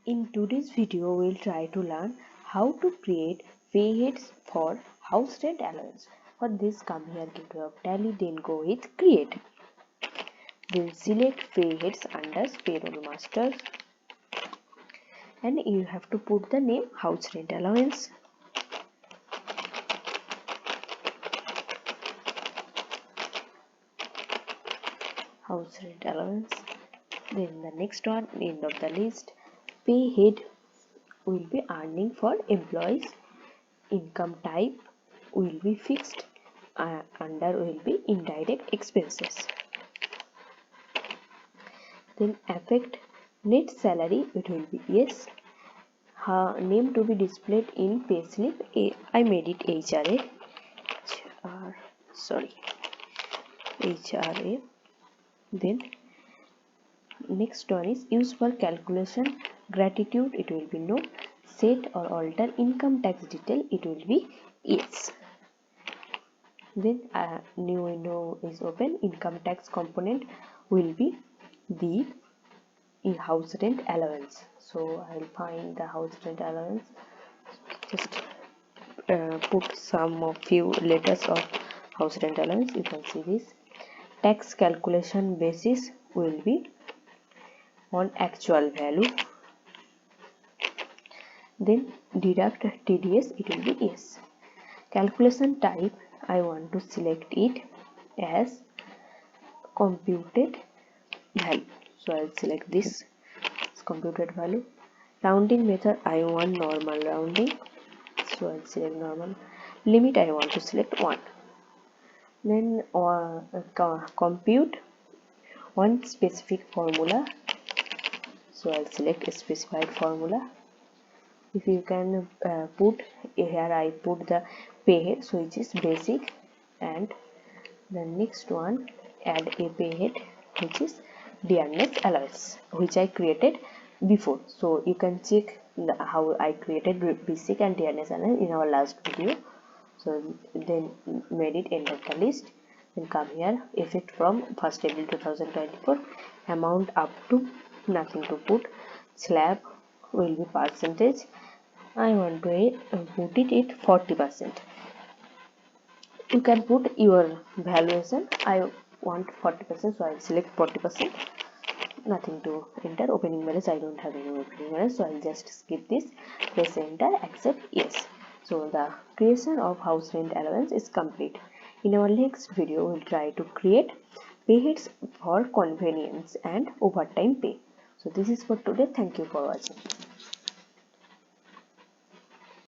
In today's video, we'll try to learn how to create pay heads for house rent allowance. For this, come here, get rid of tally, then go with create. Then select pay heads under payroll master, and you have to put the name house rent allowance. House rent allowance. Then the next one, end of the list, pay head will be earning for employees. Income type will be fixed, under will be indirect expenses. Then affect net salary, it will be yes. Name to be displayed in payslip, I made it HRA. HRA. Then next one is use for calculation gratitude, it will be no. Set or alter income tax detail, it will be yes. Then new window is open. Income tax component will be the house rent allowance. So I will find the house rent allowance. Just put some of few letters of house rent allowance. You can see this. Tax calculation basis will be on actual value. Then deduct TDS, it will be yes. Calculation type, I want to select it as computed value, so I'll select this as computed value. Rounding method, I want normal rounding, so I'll select normal. Limit, I want to select 1. Then compute one specific formula, so I'll select a specified formula. If you can put here, I put the pay head, so it is basic, and the next one add a pay head which is DEARNESS allowance, which I created before. So you can check how I created basic and DEARNESS allowance in our last video. So then made it end of the list. Then come here, effect from 1st April 2024, amount up to, nothing to put. Slab will be percentage, I want to put it at 40%. You can put your valuation, I want 40%, so I will select 40%. Nothing to enter. Opening balance, I don't have any opening balance, so I'll just skip this. Press enter, accept, yes. So the creation of house rent allowance is complete. In our next video, we'll try to create pay heads for convenience and overtime pay. So this is for today. Thank you for watching.